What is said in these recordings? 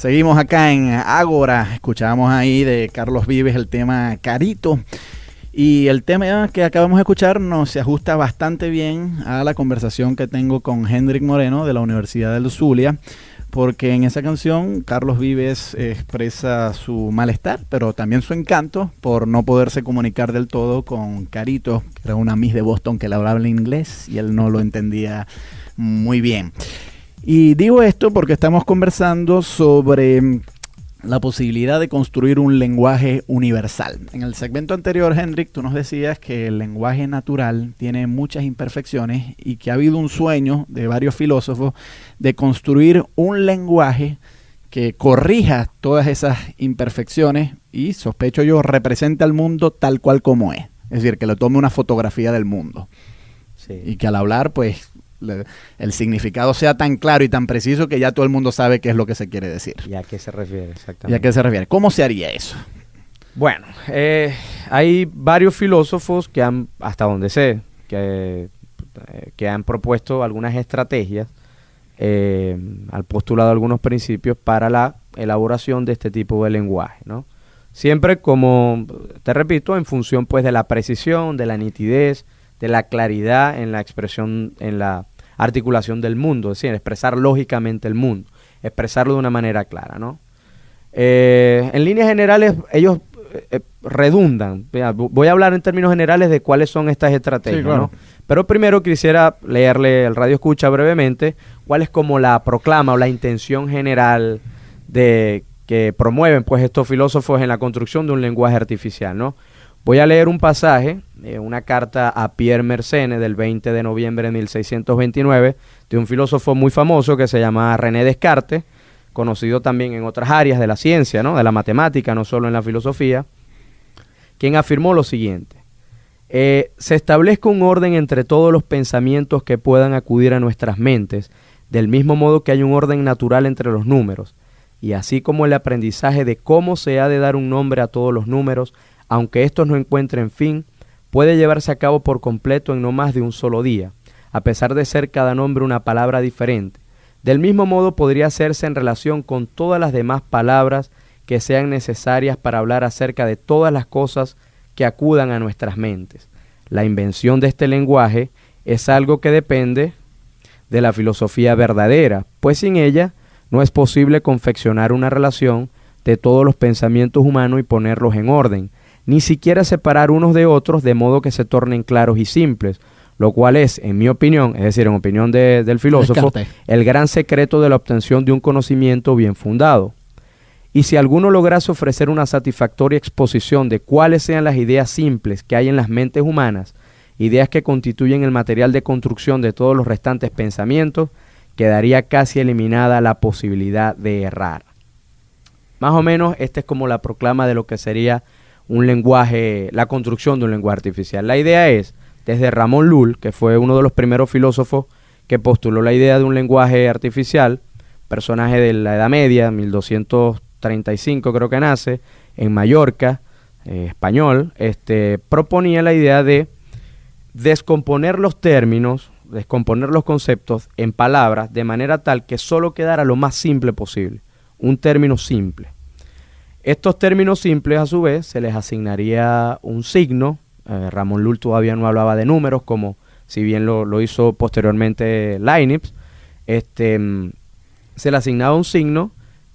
Seguimos acá en Ágora, escuchábamos ahí de Carlos Vives el tema Carito. Y el tema que acabamos de escuchar nos se ajusta bastante bien a la conversación que tengo con Hendrik Moreno de la Universidad del Zulia, porque en esa canción Carlos Vives expresa su malestar, pero también su encanto por no poderse comunicar del todo con Carito, que era una Miss de Boston que le hablaba en inglés y él no lo entendía muy bien. Y digo esto porque estamos conversando sobre la posibilidad de construir un lenguaje universal. En el segmento anterior, Hendrik, tú nos decías que el lenguaje natural tiene muchas imperfecciones y que ha habido un sueño de varios filósofos de construir un lenguaje que corrija todas esas imperfecciones y, sospecho yo, represente al mundo tal cual como es. Es decir, que le tome una fotografía del mundo. Sí. Y que al hablar, pues, el significado sea tan claro y tan preciso que ya todo el mundo sabe qué es lo que se quiere decir. ¿Y a qué se refiere exactamente? ¿Y a qué se refiere? ¿Cómo se haría eso? Bueno, hay varios filósofos que han, hasta donde sé, que han propuesto algunas estrategias, han postulado algunos principios para la elaboración de este tipo de lenguaje, ¿no? Siempre, como te repito, en función pues de la precisión, de la nitidez, de la claridad en la expresión, en la articulación del mundo, es decir, expresar lógicamente el mundo, expresarlo de una manera clara, ¿no? En líneas generales, ellos redundan. Voy a hablar en términos generales de cuáles son estas estrategias, sí, claro, ¿no? Pero primero quisiera leerle al Radio Escucha brevemente cuál es como la proclama o la intención general de que promueven pues estos filósofos en la construcción de un lenguaje artificial, ¿no? Voy a leer un pasaje, una carta a Pierre Mersenne del 20 de noviembre de 1629, de un filósofo muy famoso que se llama René Descartes, conocido también en otras áreas de la ciencia, ¿no? De la matemática, no solo en la filosofía, quien afirmó lo siguiente: se establezca un orden entre todos los pensamientos que puedan acudir a nuestras mentes, del mismo modo que hay un orden natural entre los números, y así como el aprendizaje de cómo se ha de dar un nombre a todos los números, aunque estos no encuentren fin, puede llevarse a cabo por completo en no más de un solo día, a pesar de ser cada nombre una palabra diferente. Del mismo modo podría hacerse en relación con todas las demás palabras que sean necesarias para hablar acerca de todas las cosas que acudan a nuestras mentes. La invención de este lenguaje es algo que depende de la filosofía verdadera, pues sin ella no es posible confeccionar una relación de todos los pensamientos humanos y ponerlos en orden, ni siquiera separar unos de otros de modo que se tornen claros y simples, lo cual es, en mi opinión, es decir, en opinión del filósofo, el gran secreto de la obtención de un conocimiento bien fundado. Y si alguno lograse ofrecer una satisfactoria exposición de cuáles sean las ideas simples que hay en las mentes humanas, ideas que constituyen el material de construcción de todos los restantes pensamientos, quedaría casi eliminada la posibilidad de errar. Más o menos, esta es como la proclama de lo que sería un lenguaje, la construcción de un lenguaje artificial. La idea es, desde Ramón Lull, que fue uno de los primeros filósofos que postuló la idea de un lenguaje artificial, personaje de la Edad Media, 1235 creo que nace, en Mallorca, español, proponía la idea de descomponer los términos, descomponer los conceptos en palabras de manera tal que solo quedara lo más simple posible, un término simple. Estos términos simples, a su vez, se les asignaría un signo. Ramón Lull todavía no hablaba de números, como si bien lo hizo posteriormente Leibniz. Se le asignaba un signo,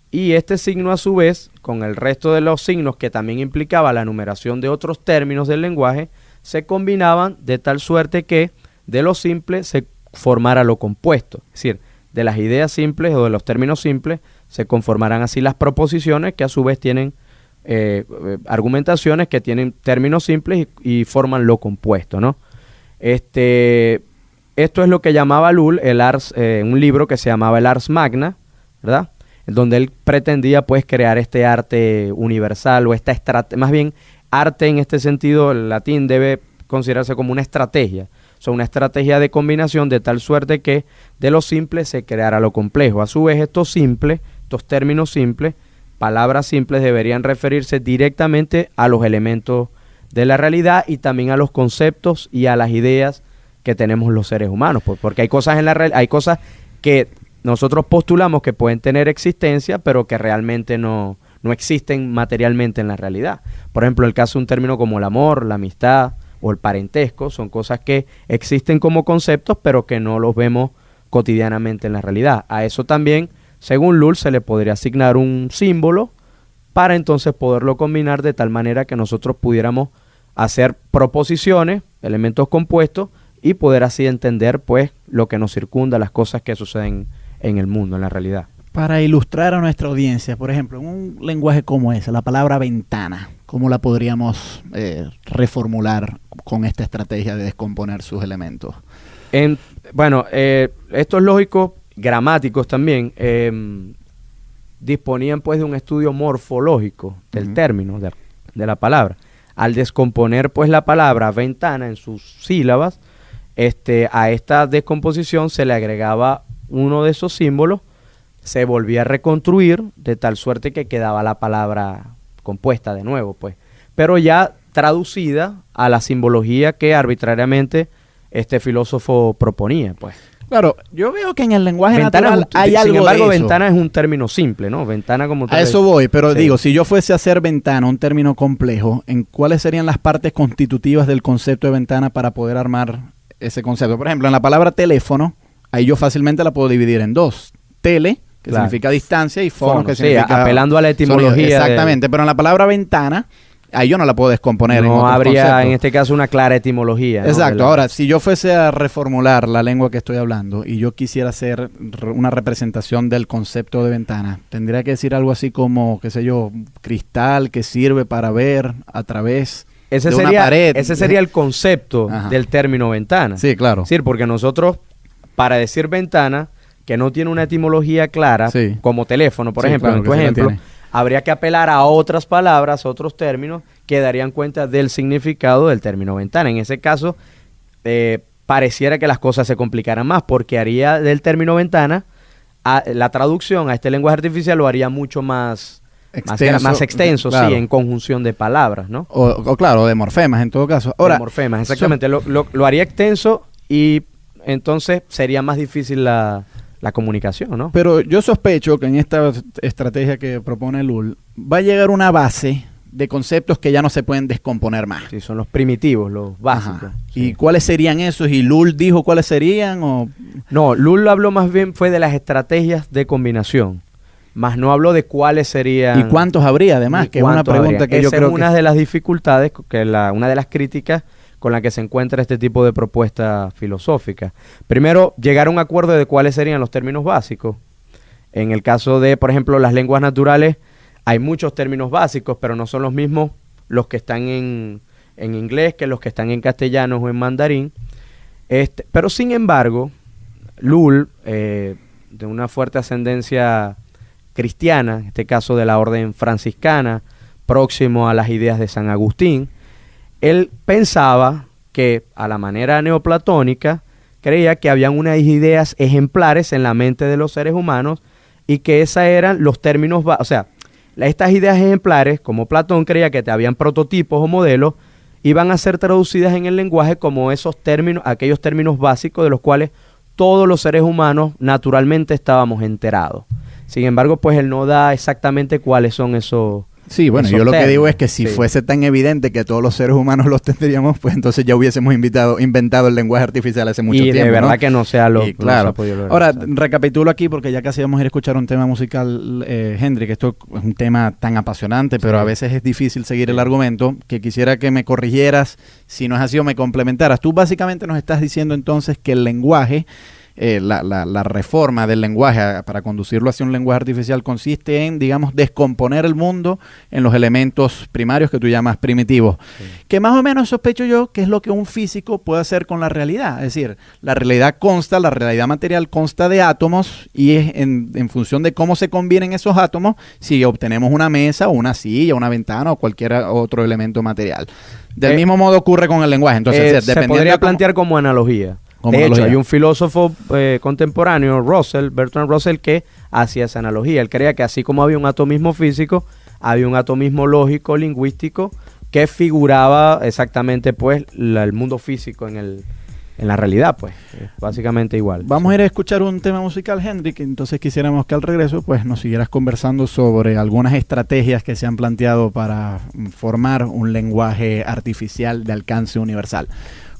y este signo, a su vez, con el resto de los signos que también implicaba la numeración de otros términos del lenguaje, se combinaban de tal suerte que de lo simple se formara lo compuesto. Es decir, de las ideas simples o de los términos simples se conformarán así las proposiciones, que a su vez tienen argumentaciones que tienen términos simples y forman lo compuesto, ¿no? Esto es lo que llamaba Lull un libro que se llamaba el Ars Magna, ¿verdad? En donde él pretendía pues crear este arte universal, o más bien arte en este sentido, el latín debe considerarse como una estrategia. Son una estrategia de combinación de tal suerte que de lo simple se creara lo complejo. A su vez, estos términos simples, palabras simples, deberían referirse directamente a los elementos de la realidad y también a los conceptos y a las ideas que tenemos los seres humanos, porque hay cosas hay cosas que nosotros postulamos que pueden tener existencia, pero que realmente no existen materialmente en la realidad. Por ejemplo, el caso de un término como el amor, la amistad o el parentesco, son cosas que existen como conceptos, pero que no los vemos cotidianamente en la realidad. A eso también, según Lull, se le podría asignar un símbolo para entonces poderlo combinar de tal manera que nosotros pudiéramos hacer proposiciones, elementos compuestos, y poder así entender pues lo que nos circunda, las cosas que suceden en el mundo, en la realidad. Para ilustrar a nuestra audiencia, por ejemplo, en un lenguaje como ese, la palabra ventana, ¿cómo la podríamos reformular con esta estrategia de descomponer sus elementos? Bueno, estos lógicos gramáticos también disponían pues de un estudio morfológico del término, de la palabra. Al descomponer pues la palabra ventana en sus sílabas, a esta descomposición se le agregaba uno de esos símbolos, se volvía a reconstruir de tal suerte que quedaba la palabra compuesta de nuevo, pues, pero ya traducida a la simbología que arbitrariamente este filósofo proponía, pues. Claro, yo veo que en el lenguaje ventana natural hay algo sin embargo, de eso. ventana es un término simple, ¿no? Ventana como tal. A eso voy, pero sí. Digo, si yo fuese a hacer ventana, un término complejo, ¿en cuáles serían las partes constitutivas del concepto de ventana para poder armar ese concepto? Por ejemplo, en la palabra teléfono, ahí yo fácilmente la puedo dividir en dos. Tele, que claro, significa distancia, y fono, que sí, significa... apelando a la etimología. Exactamente, pero en la palabra ventana, ahí yo no la puedo descomponer en No otros habría conceptos. en este caso una clara etimología, ¿no? Exacto. Ahora, si yo fuese a reformular la lengua que estoy hablando y yo quisiera hacer una representación del concepto de ventana, tendría que decir algo así como, qué sé yo, cristal que sirve para ver a través de una pared. Ese sería el concepto del término ventana. Sí, claro. Es decir, porque nosotros, para decir ventana, que no tiene una etimología clara, sí, como teléfono, por ejemplo, claro, en tu ejemplo, habría que apelar a otras palabras, otros términos que darían cuenta del significado del término ventana. En ese caso, pareciera que las cosas se complicaran más, porque haría del término ventana, la traducción a este lenguaje artificial lo haría mucho más extenso, claro, sí, en conjunción de palabras, ¿no? O claro, de morfemas en todo caso. Ahora, de morfemas, exactamente. Lo haría extenso y entonces sería más difícil la comunicación, ¿no? Pero yo sospecho que en esta estrategia que propone Lull va a llegar una base de conceptos que ya no se pueden descomponer más. Sí, son los primitivos, los básicos. Sí. ¿Y cuáles serían esos? ¿Y Lull dijo cuáles serían? ¿O? No, Lull habló más bien fue de las estrategias de combinación, más no habló de cuáles serían. ¿Y cuántos habría además? Que es una pregunta que yo creo que... Esa es una de las dificultades, una de las críticas con la que se encuentra este tipo de propuesta filosófica. Primero, llegar a un acuerdo de cuáles serían los términos básicos. En el caso de, por ejemplo, las lenguas naturales, hay muchos términos básicos, pero no son los mismos los que están en inglés que los que están en castellano o en mandarín. Pero sin embargo, Lull, de una fuerte ascendencia cristiana, en este caso de la orden franciscana, próximo a las ideas de San Agustín, él pensaba que, a la manera neoplatónica, creía que habían unas ideas ejemplares en la mente de los seres humanos y que esos eran los términos, o sea, estas ideas ejemplares, como Platón creía que habían prototipos o modelos, iban a ser traducidas en el lenguaje como esos términos, aquellos términos básicos de los cuales todos los seres humanos naturalmente estábamos enterados. Sin embargo, pues él no da exactamente cuáles son esos. Sí, bueno, yo lo que digo es que si fuese tan evidente que todos los seres humanos los tendríamos, pues entonces ya hubiésemos inventado el lenguaje artificial hace mucho tiempo. Y de verdad, ¿no? Que no sea lo claro. No se ha lograr. Ahora, recapitulo aquí porque ya casi vamos a ir a escuchar un tema musical, Hendrik. Esto es un tema tan apasionante, pero a veces es difícil seguir el argumento, que quisiera que me corrigieras, si no es así, o me complementaras. Tú básicamente nos estás diciendo entonces que el lenguaje... la reforma del lenguaje para conducirlo hacia un lenguaje artificial consiste en, digamos, descomponer el mundo en los elementos primarios que tú llamas primitivos, que más o menos sospecho yo que es lo que un físico puede hacer con la realidad. Es decir, la realidad material consta de átomos y es en función de cómo se combinen esos átomos si obtenemos una mesa o una silla, una ventana o cualquier otro elemento material. Del mismo modo ocurre con el lenguaje. Entonces, se podría plantear como analogía. De hecho, hay un filósofo contemporáneo, Bertrand Russell, que hacía esa analogía. Él creía que así como había un atomismo físico, había un atomismo lógico, lingüístico, que figuraba exactamente pues el mundo físico en en la realidad, pues, es básicamente igual. Vamos a ir a escuchar un tema musical, Hendrik, entonces quisiéramos que al regreso pues nos siguieras conversando sobre algunas estrategias que se han planteado para formar un lenguaje artificial de alcance universal.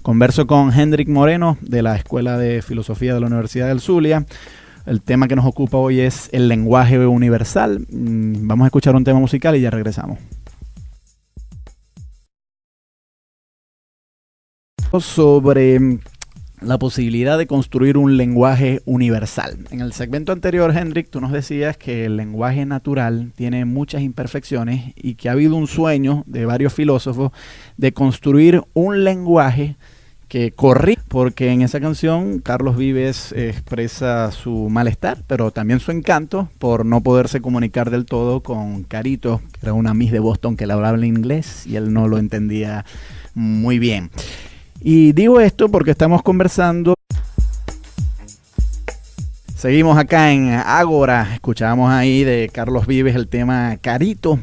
Converso con Hendrik Moreno de la Escuela de Filosofía de la Universidad del Zulia. El tema que nos ocupa hoy es el lenguaje universal. Vamos a escuchar un tema musical y ya regresamos. Sobre la posibilidad de construir un lenguaje universal. En el segmento anterior, Hendrik, tú nos decías que el lenguaje natural tiene muchas imperfecciones y que ha habido un sueño de varios filósofos de construir un lenguaje que corrige, porque en esa canción Carlos Vives expresa su malestar, pero también su encanto por no poderse comunicar del todo con Carito, que era una Miss de Boston que le hablaba en inglés y él no lo entendía muy bien. Y digo esto porque estamos conversando. Seguimos acá en Ágora. Escuchábamos ahí de Carlos Vives el tema Carito.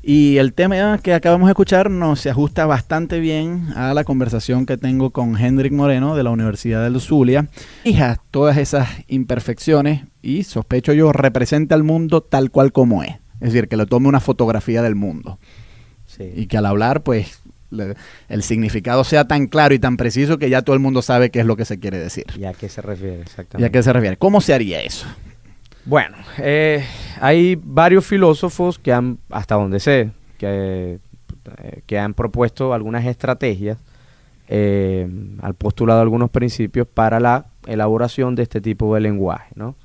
Y el tema que acabamos de escuchar se ajusta bastante bien a la conversación que tengo con Hendrik Moreno de la Universidad del Zulia. Fija todas esas imperfecciones y, sospecho yo, representa al mundo tal cual como es. Es decir, que le tome una fotografía del mundo. Sí. Y que al hablar, pues, el significado sea tan claro y tan preciso que ya todo el mundo sabe qué es lo que se quiere decir. ¿Y a qué se refiere exactamente? ¿Y a qué se refiere? ¿Cómo se haría eso? Bueno, hay varios filósofos que han, hasta donde sé, que han propuesto algunas estrategias al postulado algunos principios para la elaboración de este tipo de lenguaje, ¿no?